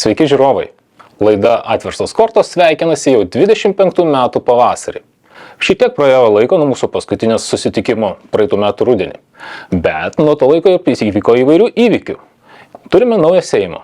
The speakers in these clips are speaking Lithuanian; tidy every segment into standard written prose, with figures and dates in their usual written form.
Sveiki žiūrovai. Laida Atverstos kortos sveikinasi jau 25 metų pavasarį. Šitiek praėjo laiko nuo mūsų paskutinės susitikimo praeitų metų rudenį. Bet nuo to laiko įvyko įvairių įvykių. Turime naują Seimą.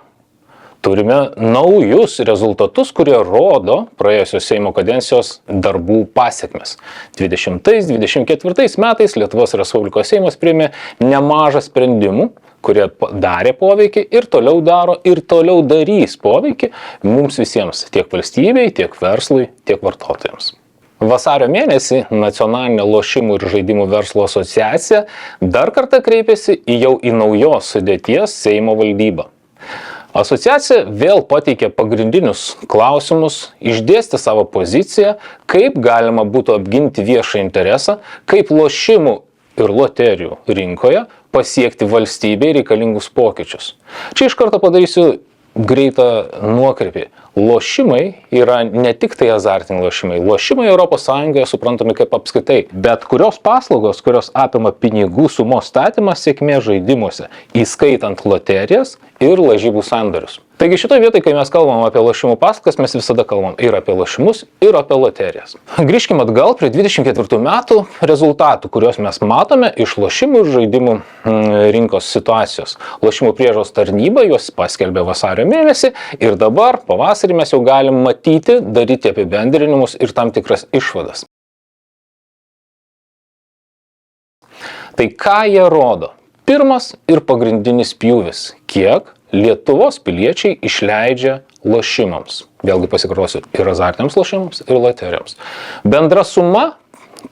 Turime naujus rezultatus, kurie rodo praėjusios Seimo kadencijos darbų pasiekmes. 20-24 metais Lietuvos Respublikos Seimas priėmė nemažą sprendimų, kurie darė poveikį ir toliau daro ir toliau darys poveikį mums visiems, tiek valstybei, tiek verslui, tiek vartotojams. Vasario mėnesį Nacionalinė lošimų ir žaidimų verslo asociacija dar kartą kreipėsi jau į naujos sudėties Seimo valdybą. Asociacija vėl pateikė pagrindinius klausimus, išdėstė savo poziciją, kaip galima būtų apginti viešą interesą, kaip lošimų ir loterijų rinkoje pasiekti valstybei reikalingus pokyčius. Čia iš karto padarysiu greitą nuokrypį. Lošimai yra ne tik tai azartiniai lošimai. Lošimai ES suprantami kaip apskritai. Bet kurios paslaugos, kurios apima pinigų sumos statymą sėkmės žaidimuose, įskaitant loterijas ir lažybų sandorius. Taigi šitoje vietoje, kai mes kalbam apie lošimų paslaugas, mes visada kalbam ir apie lošimus, ir apie loterijas. Grįžkime atgal prie 24 metų rezultatų, kuriuos mes matome iš lošimų ir žaidimų rinkos situacijos. Lošimų priežiūros tarnyba juos paskelbė vasario mėnesį ir dabar pavasarį mes jau galim matyti, daryti apibendrinimus ir tam tikras išvadas. Tai ką jie rodo? Pirmas ir pagrindinis pjūvis. Kiek Lietuvos piliečiai išleidžia lošimams. Vėlgi pasikartosiu, ir azartiniams lošimams, ir loterijoms. Bendra suma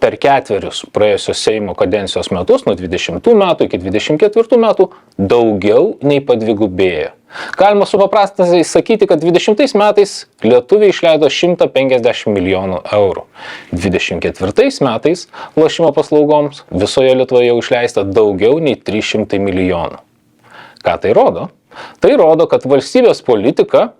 per ketverius praėjusios Seimo kadencijos metus, nuo 20 metų iki 24 metų, daugiau nei padvigubėjo. Galima supaprastintai sakyti, kad 20 metais lietuviai išleido 150 milijonų eurų. 24 metais lošimo paslaugoms visoje Lietuvoje jau išleista daugiau nei 300 milijonų. Ką tai rodo? Tai rodo, kad valstybės politika,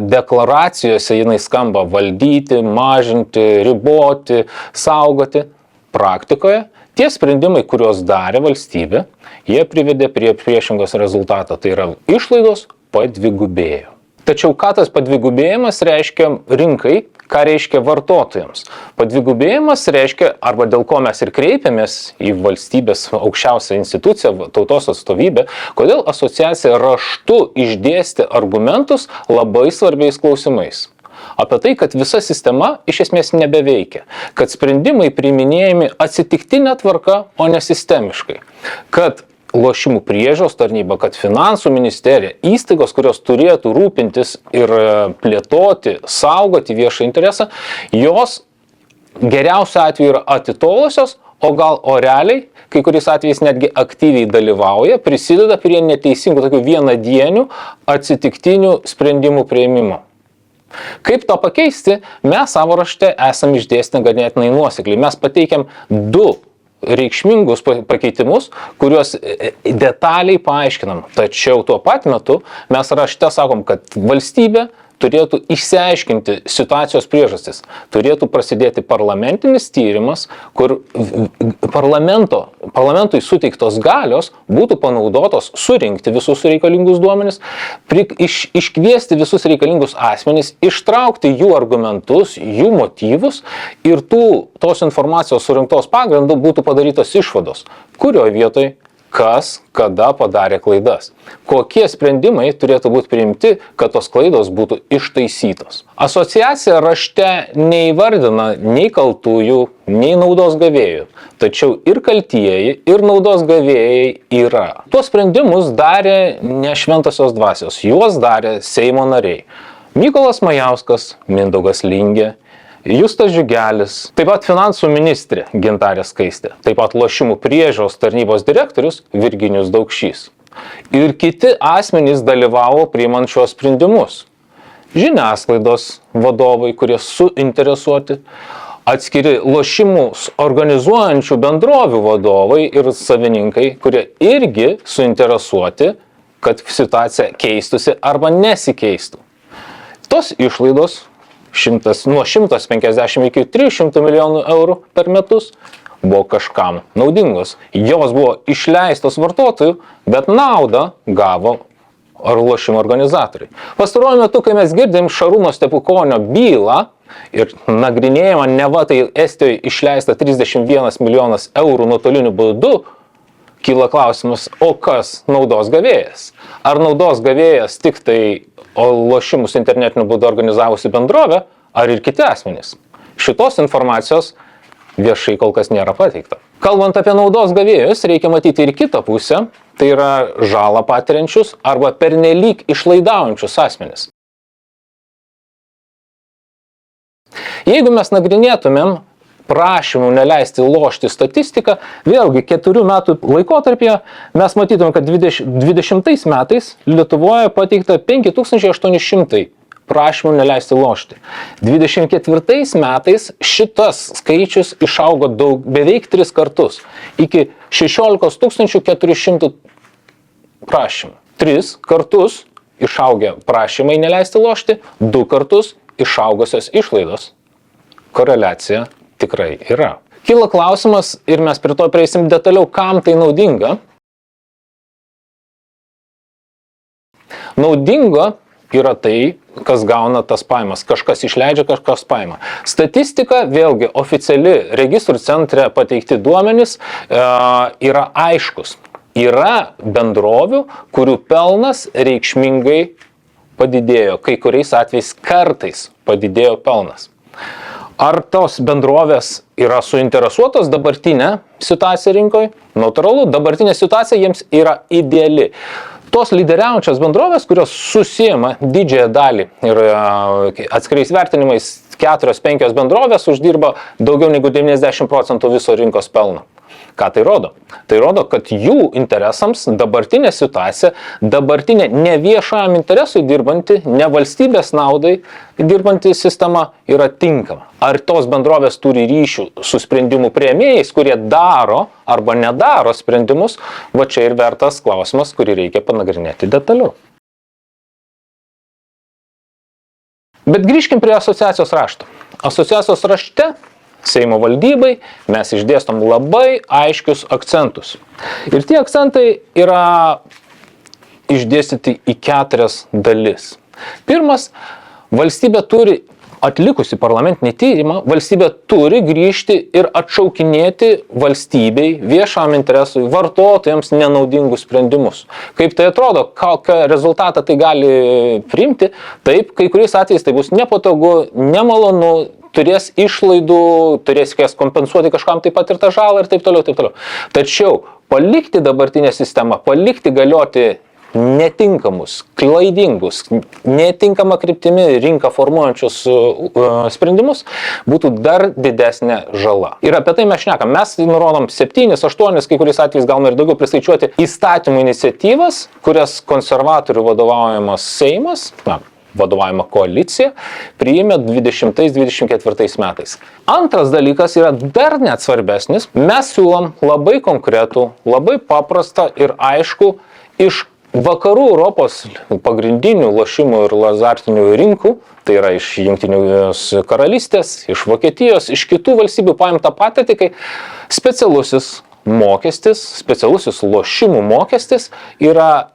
deklaracijose jinai skamba valdyti, mažinti, riboti, saugoti. Praktikoje tie sprendimai, kuriuos darė valstybė, jie privedė prie priešingos rezultato. Tai yra išlaidos padvigubėjo. Tačiau ką tas padvigubėjimas reiškia rinkai, ką reiškia vartotojams? Padvigubėjimas reiškia, arba dėl ko mes ir kreipiamės į valstybės aukščiausią instituciją, tautos atstovybę, kodėl asociacija raštu išdėstė argumentus labai svarbiais klausimais. Apie tai, kad visa sistema iš esmės nebeveikia, kad sprendimai priiminėjami atsitiktinė tvarka, o ne sistemiškai, kad lošimų priežiūros tarnyba, kad finansų ministerija, įstaigos, kurios turėtų rūpintis ir plėtoti, saugoti viešą interesą, jos geriausiu atveju yra atitolusios, o realiai, kai kuriais atvejais netgi aktyviai dalyvauja, prisideda prie neteisingų tokių vienadienių atsitiktinių sprendimų priėmimo. Kaip to pakeisti, mes savo rašte esame išdėstę ganėtinai nuosekliai. Mes pateikiam du reikšmingus pakeitimus, kuriuos detaliai paaiškinam. Tačiau tuo pat metu mes rašte sakom, kad valstybė turėtų išsiaiškinti situacijos priežastis. Turėtų prasidėti parlamentinis tyrimas, kur parlamentui suteiktos galios būtų panaudotos surinkti visus reikalingus duomenis, iškviesti visus reikalingus asmenys, ištraukti jų argumentus, jų motyvus ir tos informacijos surinktos pagrindu būtų padarytos išvados, kurioje vietoj kas, kada padarė klaidas. Kokie sprendimai turėtų būti priimti, kad tos klaidos būtų ištaisytos. Asociacija rašte neįvardina nei kaltųjų, nei naudos gavėjų. Tačiau ir kaltieji, ir naudos gavėjai yra. Tuos sprendimus darė ne šventosios dvasios, juos darė Seimo nariai. Mykolas Majauskas, Mindaugas Lingė, Justas Džiugelis, taip pat finansų ministrė Gintarė Skaistė, taip pat lošimų priežiūros tarnybos direktorius Virginijus Daukšys. Ir kiti asmenys dalyvavo priimant šios sprendimus. Žiniasklaidos vadovai, kurie suinteresuoti, atskiri lošimus organizuojančių bendrovių vadovai ir savininkai, kurie irgi suinteresuoti, kad situacija keistųsi arba nesikeistų. Tos išlaidos nuo 150 iki 300 milijonų eurų per metus buvo kažkam naudingos. Jos buvo išleistos vartotojų, bet naudą gavo ar lošimo organizatoriai. Pastaruoju metu, kai mes girdim Šarūno Stepukonio bylą ir nagrinėjimą, neva tai Estijoje išleista 31 milijonas eurų nuotoliniu būdu, kyla klausimas, o kas naudos gavėjas? Ar naudos gavėjas tik tai lošimus internetiniu būdu organizavusi bendrovė, ar ir kiti asmenys? Šitos informacijos viešai kol kas nėra pateikta. Kalbant apie naudos gavėjus, reikia matyti ir kitą pusę, tai yra žalą patiriančius arba pernelyg išlaidaujančius asmenis. Jeigu mes nagrinėtumėm prašymų neleisti lošti statistiką, vėlgi 4 metų laikotarpyje mes matytume, kad 2020 metais Lietuvoje pateikta 5800 prašymų neleisti lošti. 2024 metais šitas skaičius išaugo beveik 3 kartus, iki 16 400 prašymų. 3 kartus išaugę prašymai neleisti lošti, 2 kartus išaugusios išlaidos. Koreliacija tikrai yra. Kyla klausimas ir mes prie to prieisim detaliau, kam tai naudinga. Naudinga yra tai, kas gauna tas pajamas. Kažkas išleidžia, kažkas paima. Statistika, vėlgi, oficiali registrų centre pateikti duomenys yra aiškus. Yra bendrovių, kurių pelnas reikšmingai padidėjo. Kai kuriais atvejais kartais padidėjo pelnas. Ar tos bendrovės yra suinteresuotos dabartinę situaciją rinkoje? Natūralu, dabartinė situacija jiems yra ideali. Tos lyderiaujančios bendrovės, kurios susijama didžiąją dalį ir atskiriais vertinimais 4-5 bendrovės uždirba daugiau negu 90% viso rinkos pelno. Ką tai rodo? Tai rodo, kad jų interesams dabartinė situacija, dabartinė ne viešajam interesui dirbanti, ne valstybės naudai dirbanti sistema yra tinkama. Ar tos bendrovės turi ryšių su sprendimų priėmėjais, kurie daro arba nedaro sprendimus, va čia ir vertas klausimas, kurį reikia panagrinėti detaliau. Bet grįžkim prie asociacijos rašto. Asociacijos rašte Seimo valdybai mes išdėstom labai aiškius akcentus. Ir tie akcentai yra išdėstyti į 4 dalis. Pirmas, valstybė turi, atlikusi parlamentinį tyrimą, valstybė turi grįžti ir atšaukinėti valstybei, viešam interesui, vartotojams nenaudingus sprendimus. Kaip tai atrodo, kokią rezultatą tai gali priimti, taip, kai kuriais atvejais tai bus nepatogu, nemalonu, turės išlaidų, turės kompensuoti kažkam taip pat ir tą žalą ir taip toliau, taip toliau. Tačiau palikti dabartinę sistemą, palikti galioti netinkamus, klaidingus, netinkamą kryptimi rinką formuojančius sprendimus būtų dar didesnė žala. Ir apie tai mes šnekam. Mes nurodom 7, 8, kai kuriais atvejais galime ir daugiau priskaičiuoti įstatymų iniciatyvas, kurias konservatorių vadovaujamas Seimas, vadovaujama koalicija, priėmė 2020-2024 metais. Antras dalykas yra dar net svarbesnis. Mes siūlom labai konkretų, labai paprastą ir aišku iš vakarų Europos pagrindinių lošimų ir azartinių rinkų, tai yra iš Jungtinės karalystės, iš Vokietijos, iš kitų valstybių paimta patirtį, kai specialusis mokestis, specialusis lošimų mokestis yra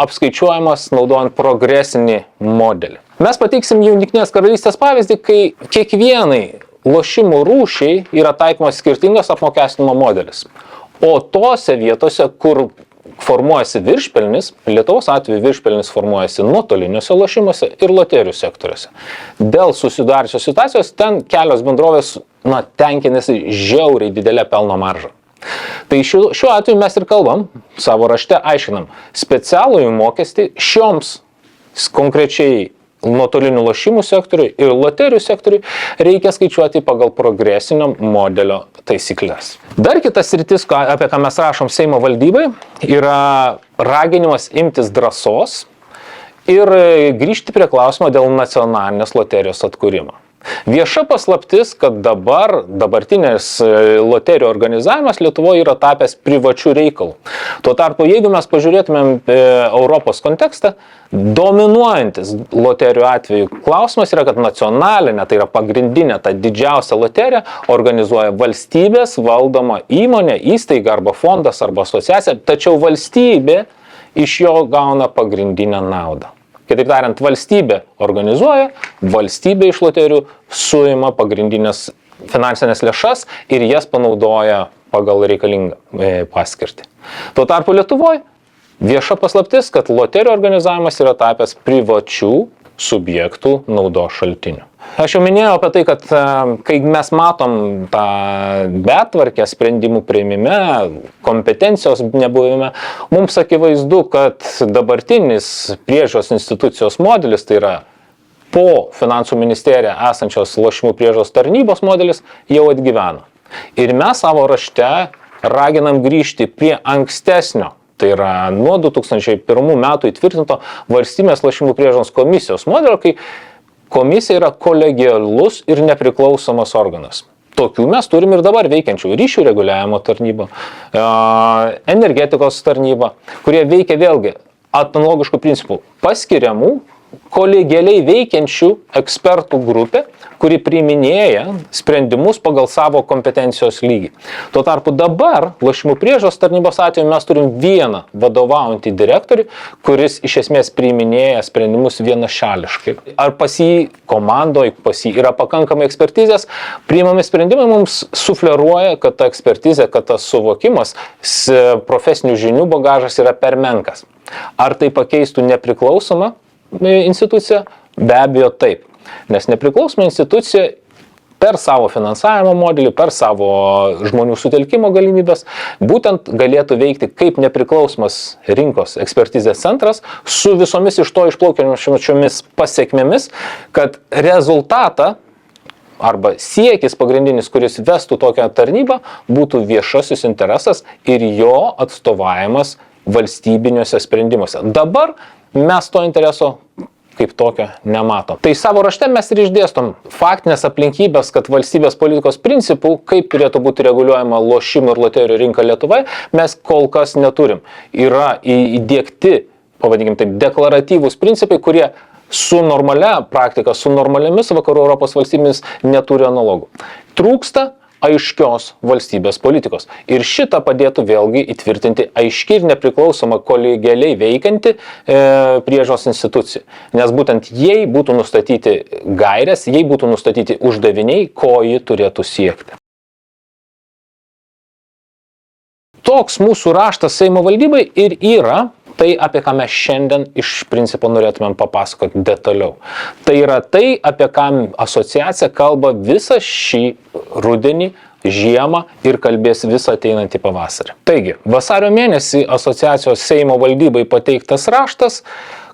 apskaičiuojamas naudojant progresinį modelį. Mes pateiksim Jungtinės karalystės pavyzdį, kai kiekvienai lošimų rūšiai yra taikomas skirtingas apmokestinimo modelis. O tose vietose, kur formuojasi viršpelnis, Lietuvos atveju viršpelnis formuojasi nuotoliniuose lošimuose ir loterijų sektoriuose. Dėl susidariusios situacijos ten kelios bendrovės tenkinasi žiauriai didelę pelno maržą. Tai šiuo atveju mes ir kalbam, savo rašte aiškinam, specialųjį mokestį šioms konkrečiai nuotolinių lošimų sektoriui ir loterijų sektoriui reikia skaičiuoti pagal progresinio modelio taisyklės. Dar kitas sritis, apie ką mes rašom Seimo valdybai, yra raginimas imtis drąsos ir grįžti prie klausimo dėl nacionalinės loterijos atkūrimo. Vieša paslaptis, kad dabartinės loterijų organizavimas Lietuvoje yra tapęs privačių reikalų. Tuo tarpu, jeigu mes pažiūrėtumėm Europos kontekstą, dominuojantis loterijų atveju klausimas yra, kad nacionalinė, tai yra pagrindinė, ta didžiausia loterija, organizuoja valstybės valdoma įmonė, įstaiga arba fondas arba asociacija, tačiau valstybė iš jo gauna pagrindinę naudą. Kitaip tariant, valstybė organizuoja, valstybė iš loterijų suima pagrindinės finansinės lėšas ir jas panaudoja pagal reikalingą paskirtį. Tuo tarpu Lietuvoje vieša paslaptis, kad loterijų organizavimas yra tapęs privačių subjektų naudos šaltiniu. Aš jau minėjau apie tai, kad kai mes matom tą betvarkę sprendimų priėmime, kompetencijos nebuvime, mums akivaizdu, kad dabartinis priežiūros institucijos modelis, tai yra po Finansų ministerija esančios lošimų priežiūros tarnybos modelis, jau atgyveno. Ir mes savo rašte raginam grįžti prie ankstesnio, tai yra nuo 2001 metų įtvirtinto valstybės lošimų priežiūros komisijos modelio, kai komisija yra kolegialus ir nepriklausomas organas. Tokių mes turim ir dabar veikiančių ryšių reguliavimo tarnybą, energetikos tarnybą, kurie veikia vėlgi analogiškų principų paskiriamų, kolegialiai veikiančių ekspertų grupė, kuri priiminėja sprendimus pagal savo kompetencijos lygį. Tuo tarpu dabar lošimų priežiūros tarnybos atveju mes turim vieną vadovaujantį direktorių, kuris iš esmės priiminėja sprendimus vienašališkai. Ar pas jį komandoje, pas jį yra pakankamai ekspertizės, priimami sprendimai mums sufleruoja, kad ta ekspertizė, kad tas suvokimas, profesinių žinių bagažas yra per menkas. Ar tai pakeistų nepriklausomą instituciją? Be abejo taip. Nes nepriklausoma institucija per savo finansavimo modelį, per savo žmonių sutelkimo galimybės, būtent galėtų veikti kaip nepriklausomas rinkos ekspertizės centras su visomis iš to išplaukiančiomis pasiekmėmis, kad rezultatą arba siekis pagrindinis, kuris vestų tokią tarnybą, būtų viešasis interesas ir jo atstovavimas valstybiniuose sprendimuose. Dabar mes to intereso kaip tokio nematom. Tai savo rašte mes ir išdėstom faktinės aplinkybės, kad valstybės politikos principų, kaip turėtų būti reguliuojama lošimų ir loterijų rinka Lietuvoje, mes kol kas neturim. Yra įdiegti, pavadinkim taip, deklaratyvūs principai, kurie su normalia praktika, su normaliomis vakarų Europos valstybėmis neturi analogų. Trūksta aiškios valstybės politikos. Ir šitą padėtų vėlgi įtvirtinti aiški ir nepriklausoma kolegialiai veikianti priežiūros institucija. Nes būtent jai būtų nustatyti gairės, jai būtų nustatyti uždaviniai, ko ji turėtų siekti. Toks mūsų raštas Seimo valdybai ir yra tai, apie ką mes šiandien iš principo norėtumėm papasakoti detaliau. Tai yra tai, apie ką asociacija kalba visą šį rudenį, žiemą ir kalbės visą ateinantį pavasarį. Taigi, vasario mėnesį asociacijos Seimo valdybai pateiktas raštas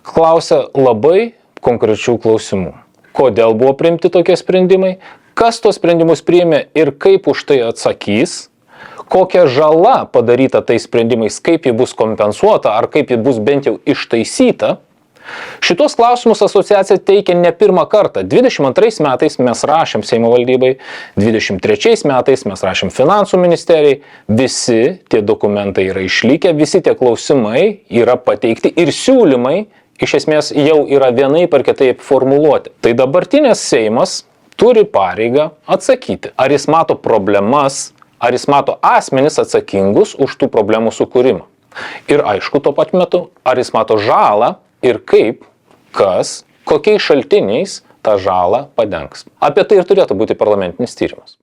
klausia labai konkrečių klausimų. Kodėl buvo priimti tokie sprendimai, kas tos sprendimus priėmė ir kaip už tai atsakys, kokia žala padaryta tais sprendimais, kaip ji bus kompensuota ar kaip ji bus bent jau ištaisyta. Šitos klausimus asociacija teikia ne pirmą kartą. 22 metais mes rašėm Seimo valdybai, 23 metais mes rašėm Finansų ministerijai. Visi tie dokumentai yra išlikę, visi tie klausimai yra pateikti ir siūlymai iš esmės jau yra vienaip ar kitaip formuluoti. Tai dabartinės Seimas turi pareigą atsakyti, ar jis mato problemas, ar jis mato asmenis atsakingus už tų problemų sukūrimą. Ir aišku, tuo pat metu, ar jis mato žalą ir kaip, kas, kokiais šaltiniais tą žalą padengs. Apie tai ir turėtų būti parlamentinis tyrimas.